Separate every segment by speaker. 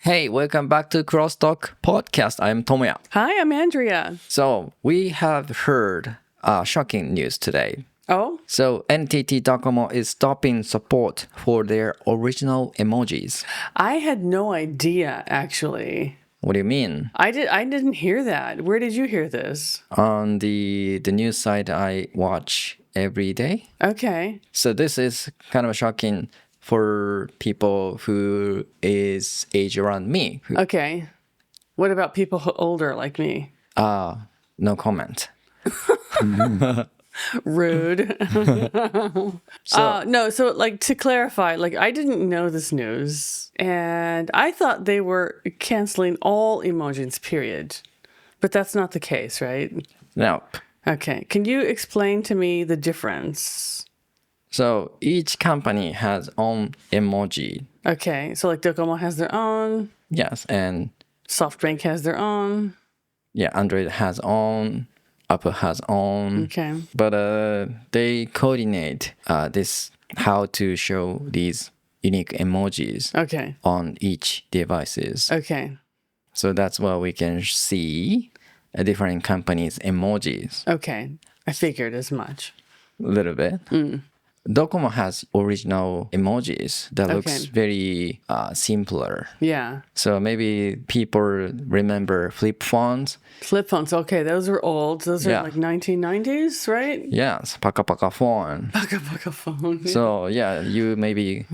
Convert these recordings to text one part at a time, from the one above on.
Speaker 1: Hey, welcome back to CrossTalk podcast. I'm Tomoya.
Speaker 2: Hi, I'm Andrea.
Speaker 1: So we have heard shocking news today.
Speaker 2: Oh?
Speaker 1: So NTT Docomo is stopping support for their original emojis.
Speaker 2: I had no idea, actually.
Speaker 1: What do you mean?
Speaker 2: I didn't hear that. Where did you hear this?
Speaker 1: On the news site I watch every day.
Speaker 2: Okay.
Speaker 1: So this is kind of shocking for people who is age around me.
Speaker 2: Okay. What about people older like me?
Speaker 1: No comment.
Speaker 2: Rude. So like to clarify, like I didn't know this news and I thought they were canceling all emojis, period. But that's not the case, right?
Speaker 1: Nope.
Speaker 2: Okay. Can you explain to me the difference?
Speaker 1: So each company has own emoji.
Speaker 2: Okay. So like Docomo has their own.
Speaker 1: Yes, and
Speaker 2: SoftBank has their own.
Speaker 1: yeah, Android has own. Apple has own.
Speaker 2: Okay.
Speaker 1: But they coordinate this how to show these unique emojis
Speaker 2: Okay.
Speaker 1: on each devices.
Speaker 2: Okay.
Speaker 1: So that's why we can see different companies' emojis
Speaker 2: Okay. I figured as much.
Speaker 1: a little bit. Docomo has original emojis that looks
Speaker 2: Okay.
Speaker 1: very simpler.
Speaker 2: Yeah.
Speaker 1: So maybe people remember flip phones.
Speaker 2: Flip phones. Okay. Those are old. Those are
Speaker 1: Yeah.
Speaker 2: like 1990s, right?
Speaker 1: Yes, Paka Paka phone.
Speaker 2: Paka Paka phone.
Speaker 1: So yeah, you maybe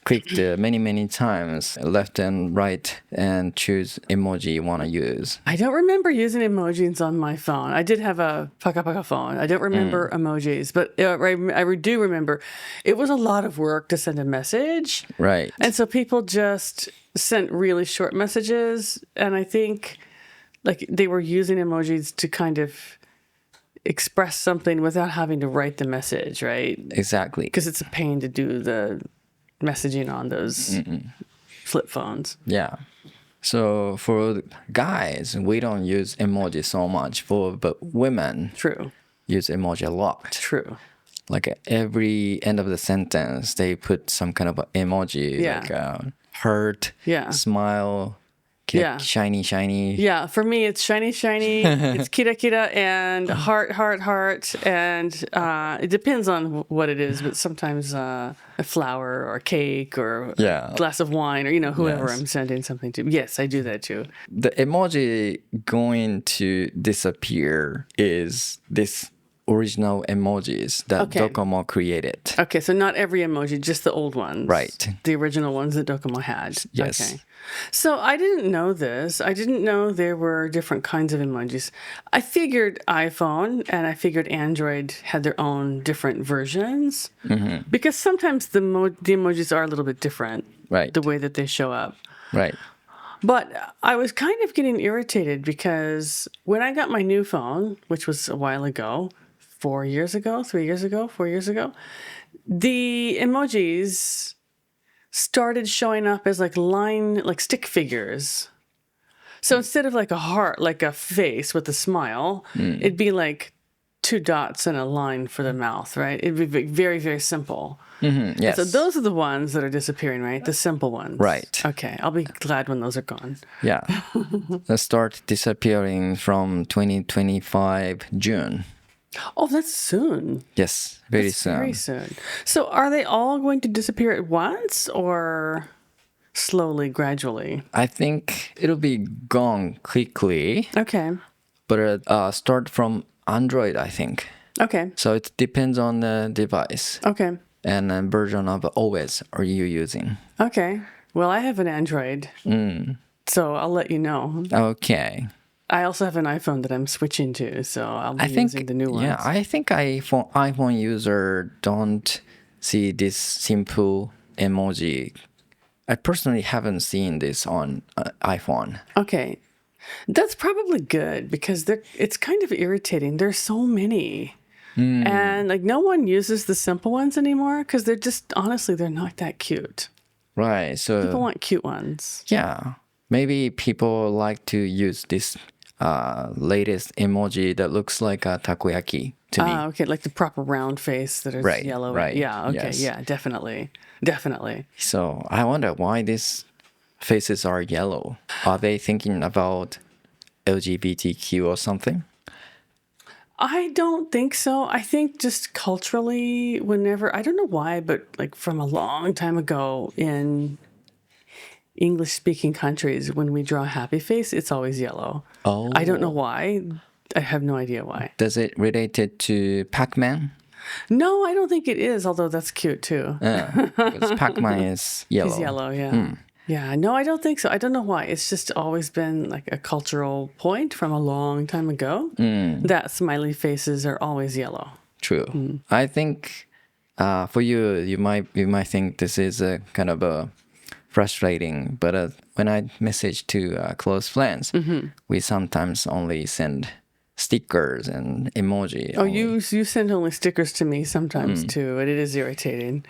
Speaker 1: click many times left and right and choose emoji you want to use.
Speaker 2: I don't remember using emojis on my phone. I did have a Paka Paka phone. I don't remember emojis, but I do remember it was a lot of work to send a message.
Speaker 1: Right.
Speaker 2: And so people just sent really short messages. And I think like they were using emojis to kind of express something without having to write the message, right?
Speaker 1: Exactly.
Speaker 2: Because it's a pain to do the messaging on those flip phones.
Speaker 1: Yeah. So for guys, we don't use emoji so much. But women
Speaker 2: True.
Speaker 1: use emoji a lot.
Speaker 2: True.
Speaker 1: Like at every end of the sentence, they put some kind of a emoji,
Speaker 2: Yeah.
Speaker 1: like heart,
Speaker 2: Yeah.
Speaker 1: smile,
Speaker 2: Yeah.
Speaker 1: shiny.
Speaker 2: Yeah, for me, it's shiny, it's kira kira, and heart, and it depends on what it is, but sometimes a flower or a cake or
Speaker 1: Yeah.
Speaker 2: a glass of wine or, whoever
Speaker 1: Yes.
Speaker 2: I'm sending something to. Yes, I do that too.
Speaker 1: The emoji going to disappear is this original emojis that
Speaker 2: Okay.
Speaker 1: Docomo created.
Speaker 2: Okay, so not every emoji, just the old ones.
Speaker 1: Right.
Speaker 2: The original ones that Docomo had.
Speaker 1: Yes.
Speaker 2: Okay. So I didn't know this. I didn't know there were different kinds of emojis. I figured iPhone and I figured Android had their own different versions because sometimes the emojis are a little bit different.
Speaker 1: Right.
Speaker 2: The way that they show up.
Speaker 1: Right.
Speaker 2: But I was kind of getting irritated because when I got my new phone, which was a while ago, 4 years ago, the emojis started showing up as like stick figures. So instead of like a heart, like a face with a smile, it'd be like 2 dots and a line for the mouth, right? It'd be very, very simple.
Speaker 1: Yes.
Speaker 2: So those are the ones that are disappearing, right? The simple ones.
Speaker 1: Right.
Speaker 2: Okay. I'll be glad when those are gone.
Speaker 1: Yeah. They start disappearing from 2025 June.
Speaker 2: Oh, that's soon.
Speaker 1: Yes, very
Speaker 2: That's
Speaker 1: soon.
Speaker 2: Very soon. So are they all going to disappear at once or slowly, gradually?
Speaker 1: I think it'll be gone quickly,
Speaker 2: Okay.
Speaker 1: but start from Android, I think.
Speaker 2: Okay.
Speaker 1: So it depends on the device
Speaker 2: Okay.
Speaker 1: and version of OS are you using.
Speaker 2: Okay. Well, I have an Android. So I'll let you know.
Speaker 1: Okay.
Speaker 2: I also have an iPhone that I'm switching to, so I'll be
Speaker 1: I think
Speaker 2: using the new ones.
Speaker 1: yeah, I think iPhone user don't see this simple emoji. I personally haven't seen this on iPhone.
Speaker 2: Okay. That's probably good because it's kind of irritating. There's so many. And like no one uses the simple ones anymore because they're just, honestly, they're not that cute.
Speaker 1: Right. So
Speaker 2: People want cute ones.
Speaker 1: yeah, maybe people like to use this latest emoji that looks like a takoyaki to me.
Speaker 2: Okay, like the proper round face that is
Speaker 1: Right,
Speaker 2: yellow.
Speaker 1: right,
Speaker 2: Yeah, okay,
Speaker 1: yes.
Speaker 2: yeah, definitely. Definitely.
Speaker 1: So I wonder why this faces are yellow? Are they thinking about LGBTQ or something?
Speaker 2: I don't think so. I think just culturally, whenever, I don't know why, but like from a long time ago in English speaking countries, when we draw a happy face, it's always yellow.
Speaker 1: Oh.
Speaker 2: I don't know why. I have no idea why.
Speaker 1: Does it related to Pac-Man?
Speaker 2: No, I don't think it is, although that's cute too.
Speaker 1: Because Pac-Man is yellow.
Speaker 2: He's yellow, yeah. Yeah, no, I don't think so. I don't know why. It's just always been like a cultural point from a long time ago that smiley faces are always yellow.
Speaker 1: True. I think for you, you might think this is a kind of a frustrating, but when I message to close friends, we sometimes only send stickers and emoji.
Speaker 2: Oh, you send only stickers to me sometimes too, and it is irritating.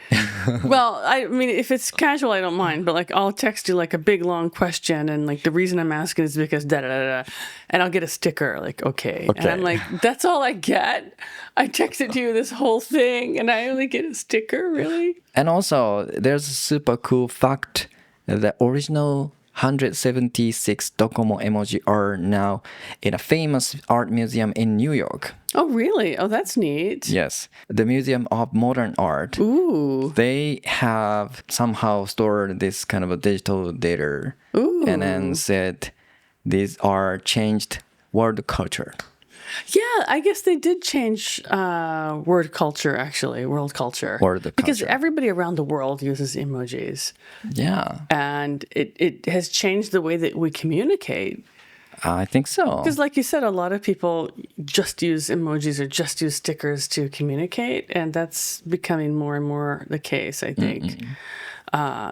Speaker 2: Well, I mean, if it's casual, I don't mind, but like I'll text you like a big long question, and like the reason I'm asking is because da da da da, and I'll get a sticker like okay, and I'm like, that's all I get. I texted you this whole thing, and I only get a sticker, really?
Speaker 1: And also, there's a super cool fact that the original 176 Docomo emoji are now in a famous art museum in New York.
Speaker 2: Oh, really? Oh, that's neat.
Speaker 1: Yes. The Museum of Modern Art.
Speaker 2: Ooh.
Speaker 1: They have somehow stored this kind of a digital data.
Speaker 2: Ooh.
Speaker 1: And then said these are changed world culture.
Speaker 2: Yeah, I guess they did change world culture, actually, world culture. Because everybody around the world uses emojis.
Speaker 1: Yeah.
Speaker 2: And it has changed the way that we communicate.
Speaker 1: I think so.
Speaker 2: Because like you said, a lot of people just use emojis or just use stickers to communicate. And that's becoming more and more the case, I think.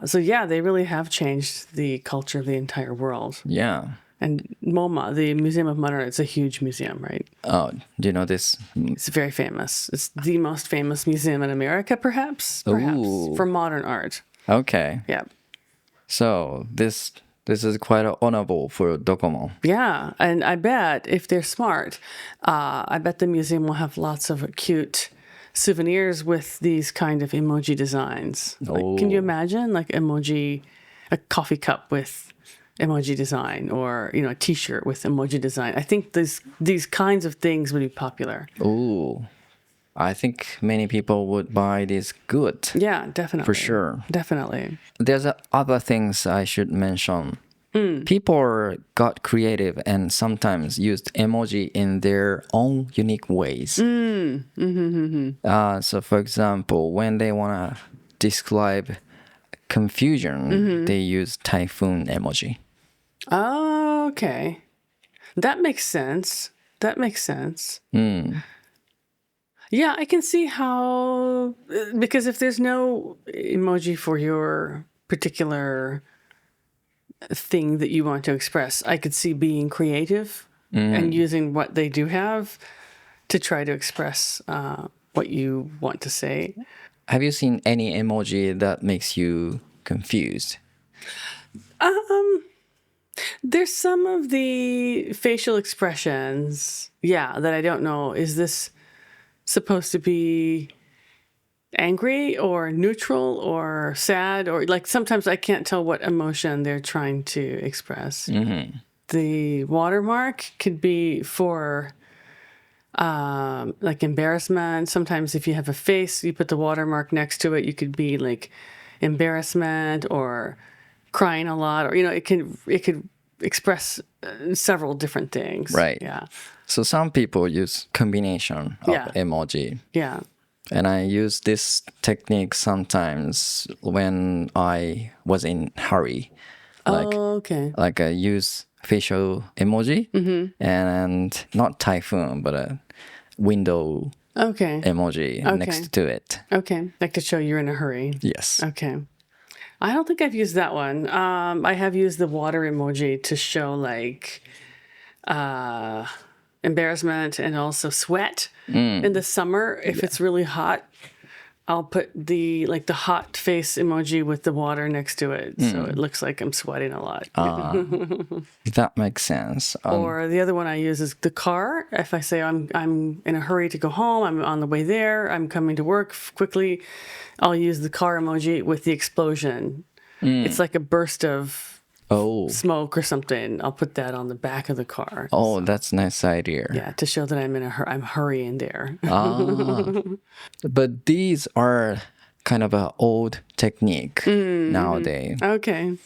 Speaker 2: So yeah, they really have changed the culture of the entire world.
Speaker 1: Yeah.
Speaker 2: And MoMA, the Museum of Modern Art, it's a huge museum, right?
Speaker 1: Oh, do you know this?
Speaker 2: It's very famous. It's the most famous museum in America, perhaps, for modern art.
Speaker 1: Okay.
Speaker 2: Yeah.
Speaker 1: So this is quite honorable for Docomo.
Speaker 2: Yeah, and I bet if they're smart, I bet the museum will have lots of cute souvenirs with these kind of emoji designs. Like, can you imagine, like a coffee cup with emoji design, or a T-shirt with emoji design? I think these kinds of things would be popular.
Speaker 1: Oh, I think many people would buy this good.
Speaker 2: Yeah, definitely.
Speaker 1: For sure.
Speaker 2: Definitely.
Speaker 1: There's other things I should mention. People got creative and sometimes used emoji in their own unique ways. So, for example, when they want to describe confusion, they use typhoon emoji.
Speaker 2: Oh, okay. That makes sense. Yeah, I can see how, because if there's no emoji for your particular thing that you want to express, I could see being creative and using what they do have to try to express what you want to say.
Speaker 1: Have you seen any emoji that makes you confused?
Speaker 2: There's some of the facial expressions, that I don't know. Is this supposed to be angry or neutral or sad? Or like sometimes I can't tell what emotion they're trying to express. The watermark could be for like embarrassment. Sometimes if you have a face, you put the watermark next to it, you could be like embarrassment or crying a lot, or it could express several different things.
Speaker 1: Right.
Speaker 2: Yeah.
Speaker 1: So some people use combination of emoji.
Speaker 2: Yeah.
Speaker 1: And I use this technique sometimes when I was in hurry. Like I use facial emoji and not typhoon, but a window emoji next to it.
Speaker 2: Okay. Like to show you're in a hurry.
Speaker 1: Yes.
Speaker 2: Okay. I don't think I've used that one. I have used the water emoji to show like embarrassment and also sweat in the summer. If it's really hot, I'll put the hot face emoji with the water next to it, so it looks like I'm sweating a lot.
Speaker 1: That makes sense.
Speaker 2: Or the other one I use is the car. If I say I'm in a hurry to go home, I'm on the way there, I'm coming to work quickly, I'll use the car emoji with the explosion. It's like a burst of smoke or something, I'll put that on the back of the car.
Speaker 1: Oh, that's a nice idea.
Speaker 2: Yeah, to show that I'm hurrying there.
Speaker 1: But these are kind of an old technique nowadays.
Speaker 2: Okay.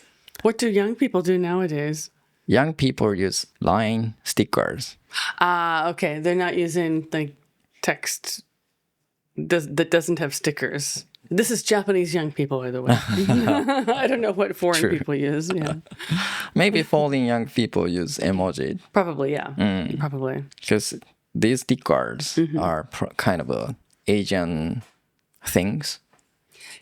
Speaker 2: What do young people do nowadays?
Speaker 1: Young people use line stickers.
Speaker 2: Okay. They're not using like text that doesn't have stickers. This is Japanese young people, by the way. I don't know what foreign people use. Yeah.
Speaker 1: Maybe foreign young people use emoji.
Speaker 2: Probably, yeah. Probably.
Speaker 1: Because these stickers are kind of Asian things.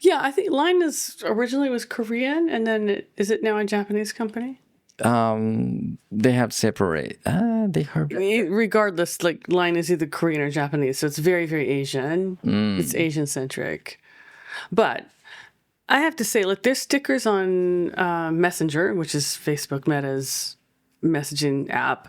Speaker 2: Yeah, I think Line originally was Korean, and then is it now a Japanese company?
Speaker 1: They have separate.
Speaker 2: Regardless, like Line is either Korean or Japanese, so it's very, very Asian. It's Asian centric. But I have to say, like, there's stickers on Messenger, which is Facebook Meta's messaging app,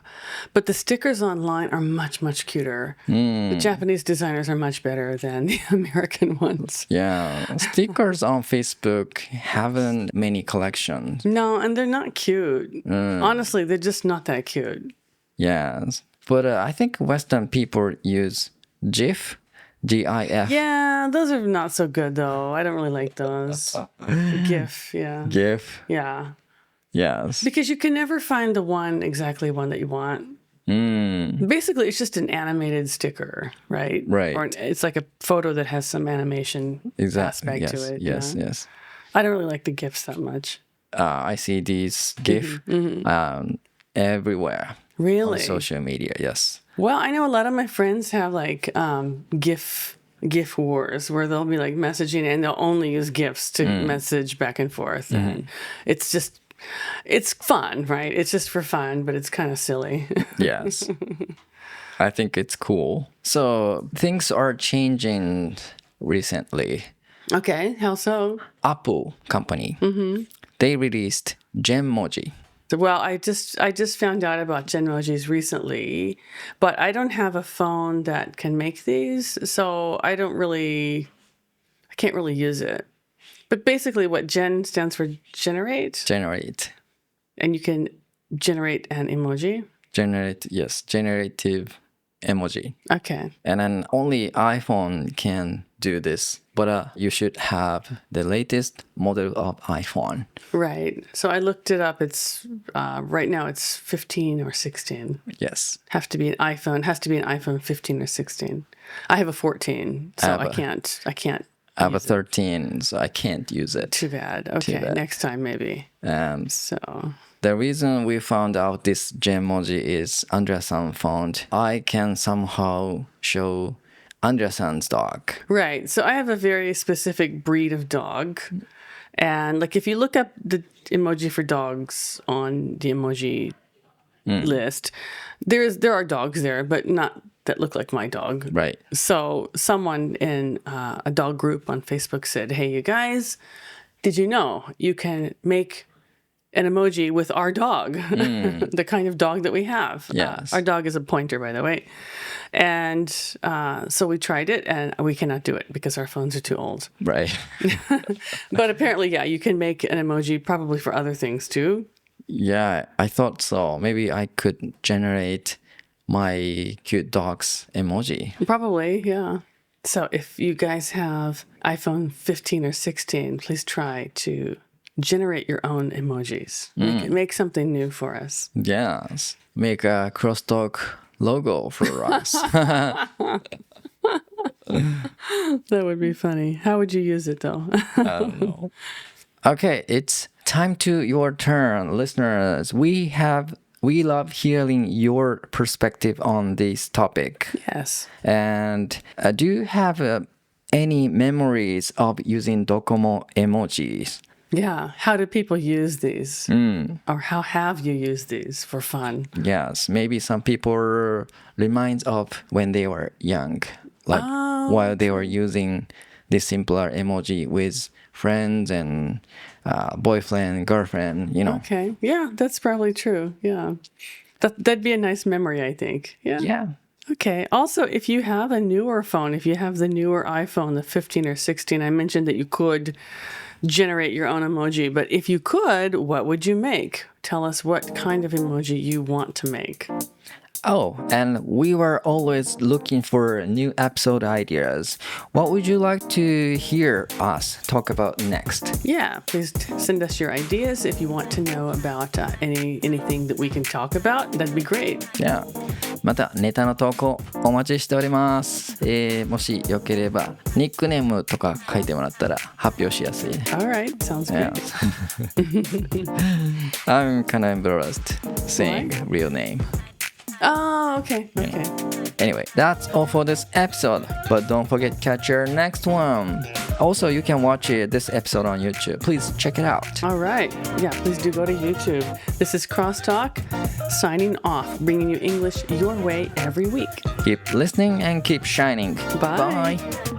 Speaker 2: but the stickers online are much, much cuter. The Japanese designers are much better than the American ones.
Speaker 1: Yeah, stickers on Facebook haven't many collections.
Speaker 2: No, and they're not cute. Honestly, they're just not that cute.
Speaker 1: Yes, but I think Western people use GIF. GIF.
Speaker 2: Yeah, those are not so good, though. I don't really like those. GIF, yeah.
Speaker 1: GIF.
Speaker 2: Yeah.
Speaker 1: Yes.
Speaker 2: Because you can never find the one that you want. Basically, it's just an animated sticker, right?
Speaker 1: Right.
Speaker 2: Or it's like a photo that has some animation aspect to it.
Speaker 1: Yes, yes.
Speaker 2: I don't really like the GIFs that much.
Speaker 1: I see these GIF everywhere.
Speaker 2: Really?
Speaker 1: On social media, yes.
Speaker 2: Well, I know a lot of my friends have like GIF wars where they'll be like messaging and they'll only use GIFs to message back and forth. And it's fun, right? It's just for fun, but it's kind of silly.
Speaker 1: Yes. I think it's cool. So things are changing recently.
Speaker 2: Okay, how so?
Speaker 1: Apple company, they released Genmoji.
Speaker 2: Well, I just found out about Genmojis recently, but I don't have a phone that can make these, so I can't really use it. But basically what Gen stands for generate.
Speaker 1: Generate.
Speaker 2: And you can generate an emoji.
Speaker 1: Generative emoji.
Speaker 2: Okay.
Speaker 1: And then only iPhone can do this, but you should have the latest model of iPhone.
Speaker 2: Right. So I looked it up. It's right now it's 15 or 16.
Speaker 1: Yes.
Speaker 2: Has to be an iPhone 15 or 16. I have a 14, so I can't.
Speaker 1: I have a 13, so I can't use it.
Speaker 2: Too bad. Okay, next time maybe.
Speaker 1: The reason we found out this Genmoji is Andrea-san found I can somehow show Andrea-san's dog.
Speaker 2: Right. So I have a very specific breed of dog. And like if you look up the emoji for dogs on the emoji list, there are dogs there, but not that look like my dog.
Speaker 1: Right.
Speaker 2: So someone in a dog group on Facebook said, "Hey, you guys, did you know you can make an emoji with our dog, the kind of dog that we have?"
Speaker 1: Yes.
Speaker 2: Our dog is a pointer, by the way. And so we tried it, and we cannot do it because our phones are too old.
Speaker 1: Right.
Speaker 2: But apparently, yeah, you can make an emoji probably for other things too.
Speaker 1: Yeah, I thought so. Maybe I could generate my cute dog's emoji.
Speaker 2: Probably, yeah. So if you guys have iPhone 15 or 16, please try to generate your own emojis. Make something new for us.
Speaker 1: Yes. Make a CrossTalk logo for us.
Speaker 2: That would be funny. How would you use it, though?
Speaker 1: I don't know. Okay, it's time to your turn, listeners. We love hearing your perspective on this topic.
Speaker 2: Yes.
Speaker 1: And do you have any memories of using Docomo emojis?
Speaker 2: Yeah. How do people use these? Or how have you used these for fun?
Speaker 1: Yes. Maybe some people reminds of when they were young, like while they were using this simpler emoji with friends and boyfriend, girlfriend, you know.
Speaker 2: Okay. Yeah, that's probably true. Yeah. That'd be a nice memory, I think. Yeah.
Speaker 1: Yeah.
Speaker 2: Okay. Also, if you have a newer phone, if you have the newer iPhone, the 15 or 16, I mentioned that you could generate your own emoji. But if you could, what would you make? Tell us what kind of emoji you want to make.
Speaker 1: Oh, and we were always looking for new episode ideas. What would you like to hear us talk about next?
Speaker 2: Yeah, please send us your ideas if you want to know about anything that we can talk about. That'd be great.
Speaker 1: Yeah. またネタの投稿お待ちしております。もしよければニックネームとか書いてもらったら発表しやすいね。
Speaker 2: All right, sounds good.
Speaker 1: I'm kind of embarrassed saying real name.Oh,
Speaker 2: okay.
Speaker 1: Anyway, that's all for this episode. But don't forget to catch your next one. Also, you can watch this episode on YouTube. Please check it out.
Speaker 2: All right. Yeah, please do go to YouTube. This is CrossTalk, signing off, bringing you English your way every week.
Speaker 1: Keep listening and keep shining.
Speaker 2: Bye.
Speaker 1: Bye.